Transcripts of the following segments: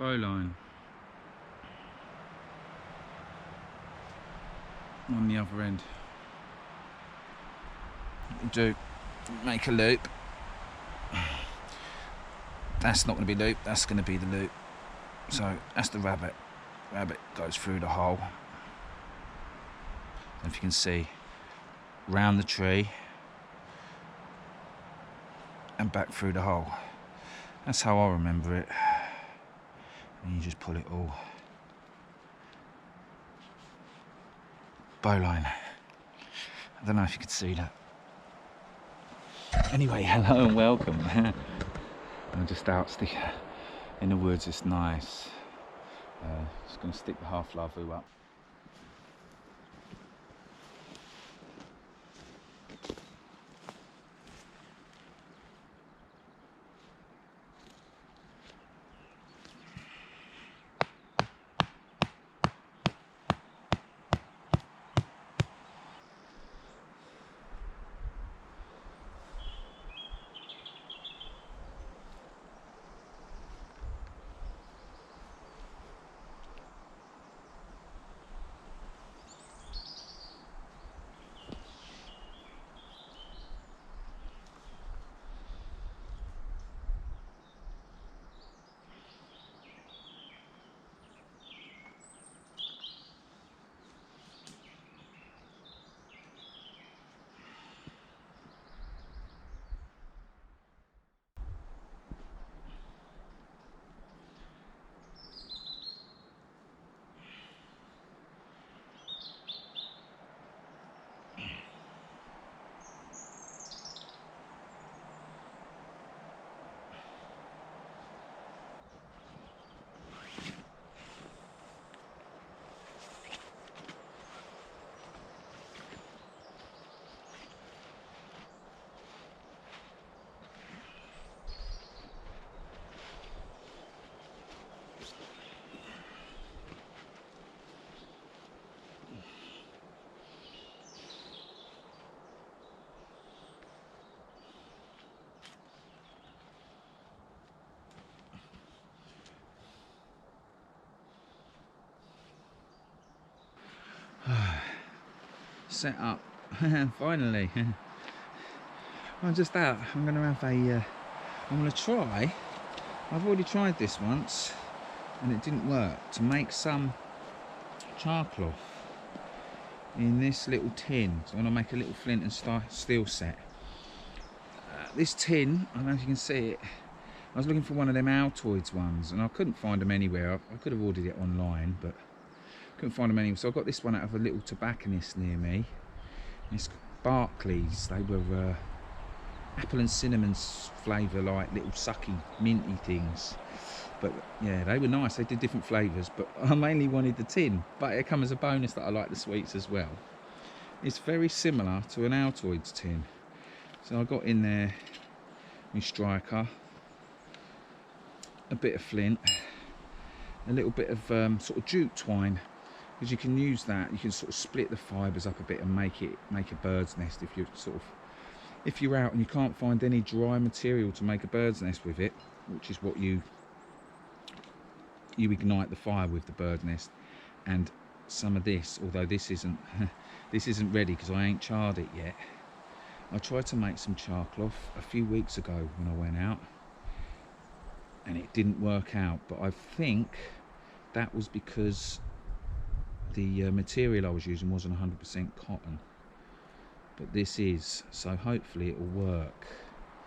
bowline on the other end. Do make a loop. That's not going to be loop, that's going to be the loop. So that's the rabbit. Rabbit goes through the hole. And if you can see, round the tree and back through the hole. That's how I remember it. And you just pull it all. Bowline. I don't know if you could see that. Anyway, hello and welcome. I'm just out in the woods, it's nice. Just going to stick the half laavu up. Set up finally. I'm just out. I'm going to have a I'm going to try, I've already tried this once and it didn't work, to make some char cloth in this little tin. So I'm going to make a little flint and steel set. This tin, I don't know if you can see it, I was looking for one of them Altoids ones and I couldn't find them anywhere. I could have ordered it online, but couldn't find them anywhere. So I got this one out of a little tobacconist near me. It's Barclays. They were apple and cinnamon flavour, like little sucky minty things. But yeah, they were nice. They did different flavours, but I mainly wanted the tin. But it comes as a bonus that I like the sweets as well. It's very similar to an Altoids tin. So I got in there my striker, a bit of flint, a little bit of sort of jute twine, because you can use that. You can sort of split the fibres up a bit and make a bird's nest if you're out and you can't find any dry material to make a bird's nest with it, which is what you ignite the fire with, the bird's nest. And some of this, although this isn't ready because I ain't charred it yet. I tried to make some char cloth a few weeks ago when I went out and it didn't work out, but I think that was because the material I was using wasn't 100% cotton, but this is, so hopefully it will work.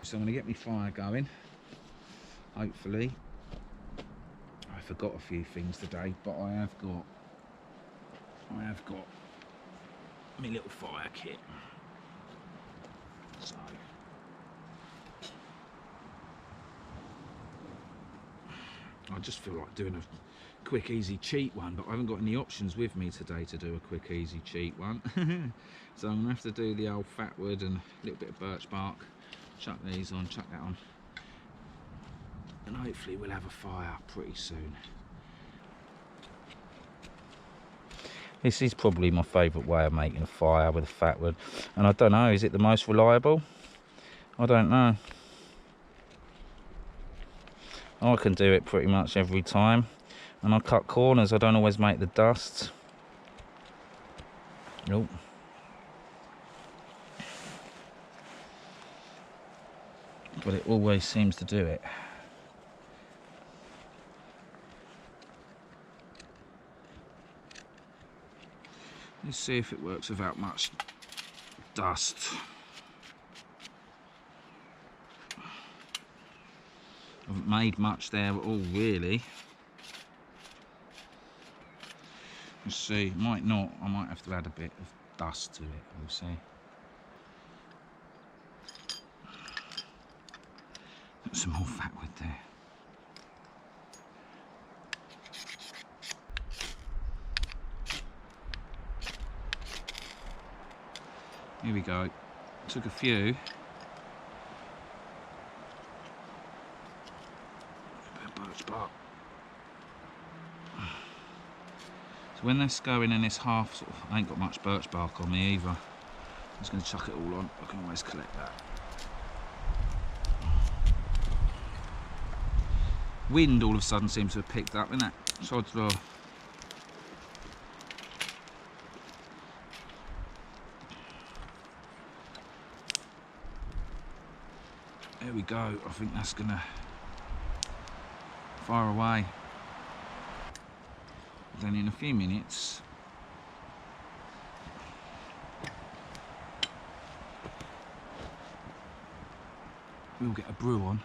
So I'm going to get my fire going, hopefully. I forgot a few things today, but I have got my little fire kit. So I just feel like doing a quick easy cheat one, but I haven't got any options with me today to do a quick easy cheat one. So I'm gonna have to do the old fat wood and a little bit of birch bark, chuck these on, chuck that on, and hopefully we'll have a fire pretty soon. This is probably my favourite way of making a fire, with a fat wood, and I don't know, is it the most reliable? I don't know. I can do it pretty much every time. And I cut corners, I don't always make the dust. Nope. But it always seems to do it. Let's see if it works without much dust. I haven't made much there at all, really. Let's see, might not. I might have to add a bit of dust to it, we'll see. Got some more fatwood there. Here we go. Took a few. A bit of birch bark. So when this going in this half, sort of, I ain't got much birch bark on me either. I'm just going to chuck it all on. I can always collect that. Wind all of a sudden seems to have picked up, isn't it? Sod's law. There we go. I think that's gonna fire away. Then in a few minutes we'll get a brew on.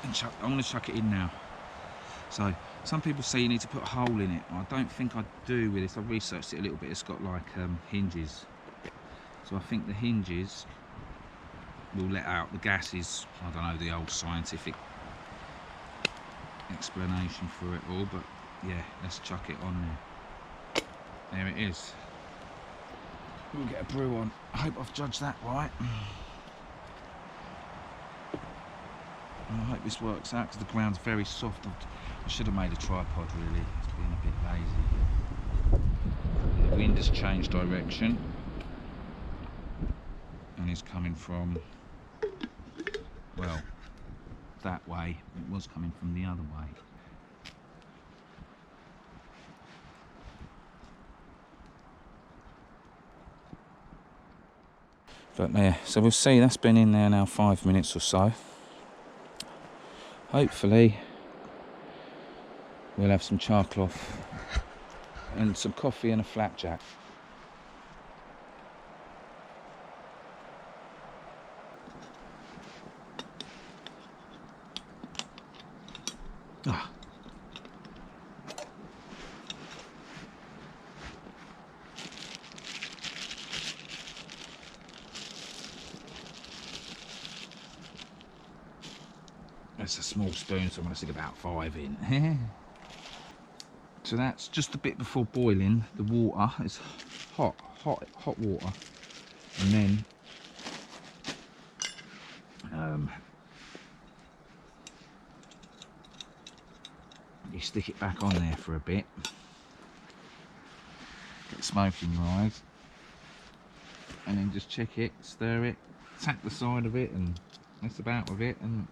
And I'm going to chuck it in now. So some people say you need to put a hole in it. I don't think I do with this. I've researched it a little bit. It's got like hinges. So I think the hinges will let out the gases. I don't know the old scientific explanation for it all, but yeah, let's chuck it on there. There it is. We'll get a brew on. I hope I've judged that right. I hope this works out because the ground's very soft. I should have made a tripod really. It's been a bit lazy. The wind has changed direction and is coming from, well, that way. It was coming from the other way. But there, so we'll see. That's been in there now 5 minutes or so. Hopefully we'll have some char cloth and some coffee and a flapjack. Ah. That's a small spoon, so I'm going to stick about 5 in. So that's just a bit before boiling. The water is hot water, and then you stick it back on there for a bit. Get smoke in your eyes, and then just check it, stir it, tap the side of it, and mess about with it, and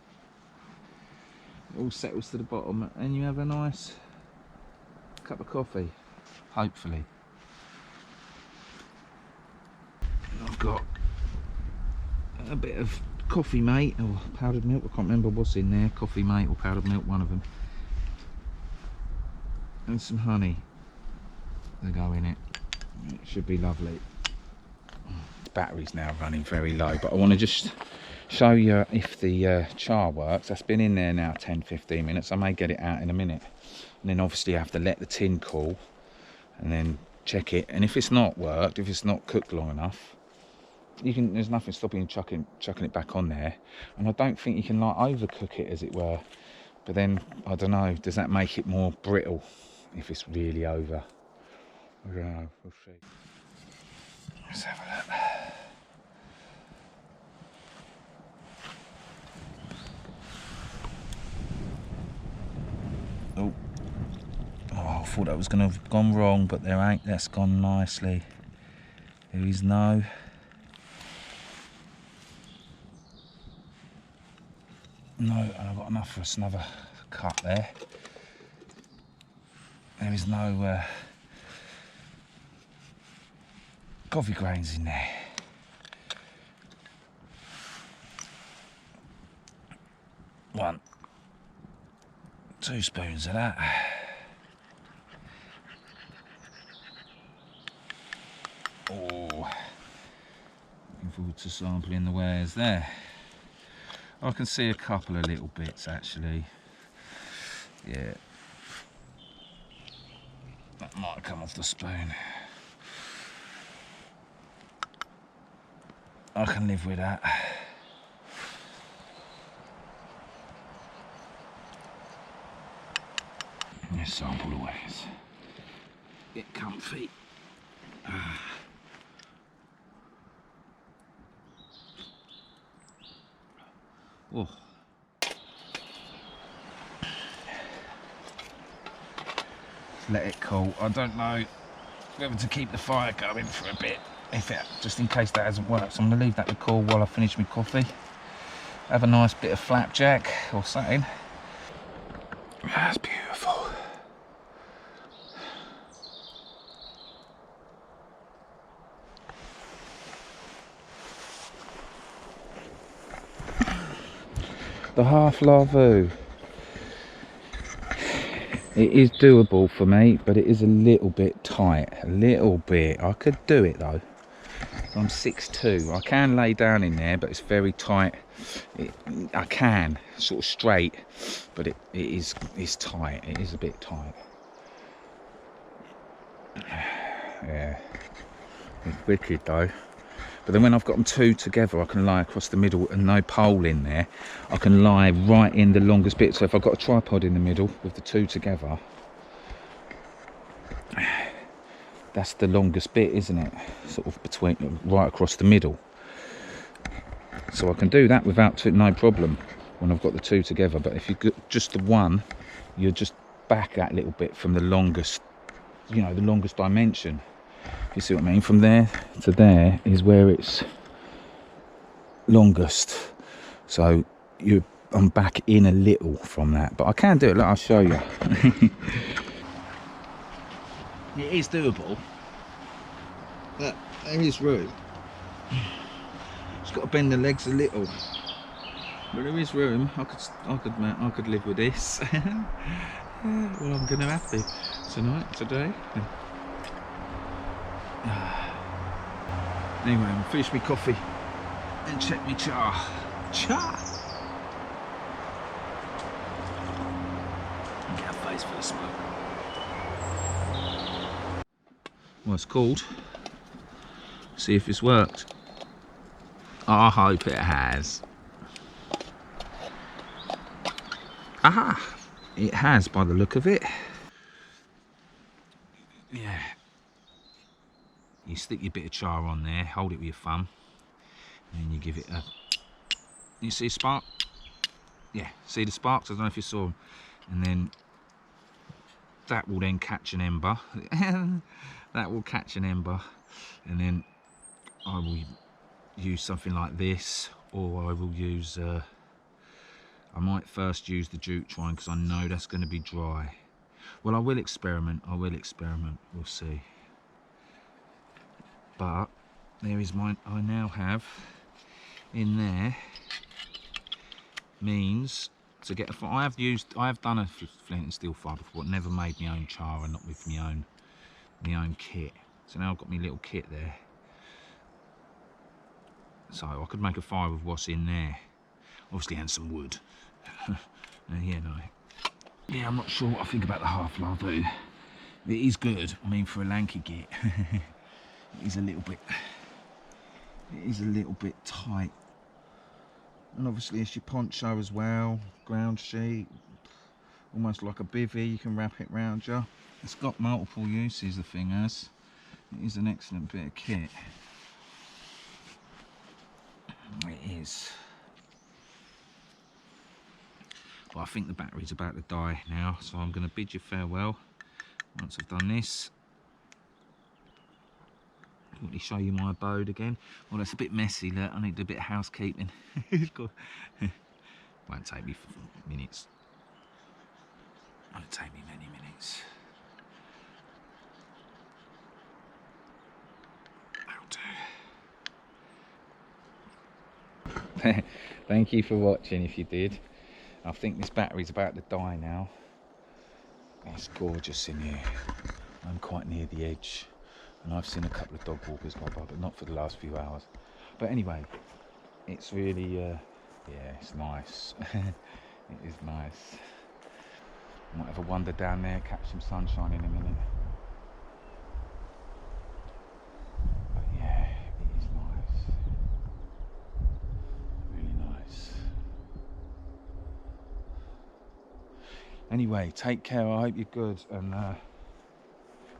it all settles to the bottom, and you have a nice cup of coffee, hopefully. And I've got a bit of coffee mate or powdered milk. I can't remember what's in there, coffee mate or powdered milk, one of them, and some honey to go in it. It should be lovely. The battery's now running very low, but I want to just show you if the char works. That's been in there now 10-15 minutes. I may get it out in a minute, and then obviously I have to let the tin cool and then check it, and if it's not worked, if it's not cooked long enough, there's nothing stopping you chucking it back on there. And I don't think you can like overcook it, as it were, but then I don't know, does that make it more brittle if it's really over? I don't know, we'll see. Let's have a look. Oh, I thought that was going to have gone wrong, but there ain't. That's gone nicely. There is no and I've got enough for another cut there. There is no coffee grains in there. One, 2 spoons of that. Oh, looking forward to sampling the wares there. I can see a couple of little bits actually. Yeah, that might come off the spoon. I can live with that. Let's sample the wares. Get comfy. Oh. Let it cool. I don't know whether to keep the fire going for a bit, just in case that hasn't worked. So I'm going to leave that to cool while I finish my coffee. Have a nice bit of flapjack or something. That's beautiful. The half laavu. It is doable for me, but it is a little bit tight. A little bit. I could do it though. I'm 6'2". I can lay down in there, but it's very tight. I can sort of straight, but it's tight. It is a bit tight. Yeah, it's wicked though. But then when I've got them 2 together, I can lie across the middle and no pole in there. I can lie right in the longest bit. So if I've got a tripod in the middle with the 2 together, that's the longest bit, isn't it? Sort of between, right across the middle. So I can do that without no problem when I've got the 2 together. But if you got just the 1, you're just back that little bit from the longest, you know, the longest dimension. You see what I mean? From there to there is where it's longest. So I'm back in a little from that, but I can do it. Look, I'll show you. It is doable. But there is room. Just got to bend the legs a little. But there is room. I could live with this. Well, I'm gonna have to today. Anyway, I'll finish my coffee and check my char. Char! Get a face for the smoke. Well, it's called. See if it's worked. I hope it has. Aha! It has by the look of it. Yeah. You stick your bit of char on there, hold it with your thumb, and then you give it a... You see a spark? Yeah, see the sparks? I don't know if you saw them. And then that will then catch an ember. That will catch an ember, and then I will use something like this, or I will use... I might first use the jute twine because I know that's going to be dry. Well, I will experiment. We'll see. But there is mine. I now have in there means to get a fire. I have done a flint and steel fire before, but never made my own char and not with my own kit. So now I've got my little kit there. So I could make a fire with what's in there, obviously, and some wood. Yeah, I'm not sure what I think about the half laavu. It is good. I mean, for a lanky git. It is a little bit tight, and obviously it's your poncho as well, ground sheet, almost like a bivvy. You can wrap it round you. It's got multiple uses, the thing has. It is an excellent bit of kit. It is. But I think the battery's about to die now, so I'm going to bid you farewell once I've done this. quickly show you my abode again. Well, it's a bit messy, look. I need to do a bit of housekeeping. Won't take me minutes. Won't take me many minutes. That'll do. Thank you for watching if you did. I think this battery's about to die now. It's gorgeous in here. I'm quite near the edge, and I've seen a couple of dog walkers go by, but not for the last few hours. But anyway, it's really, yeah, it's nice. It is nice. Might have a wander down there, catch some sunshine in a minute. But yeah, it is nice. Really nice. Anyway, take care. I hope you're good, and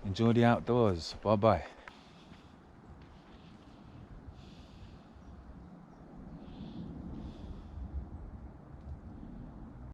enjoy the outdoors. Bye bye.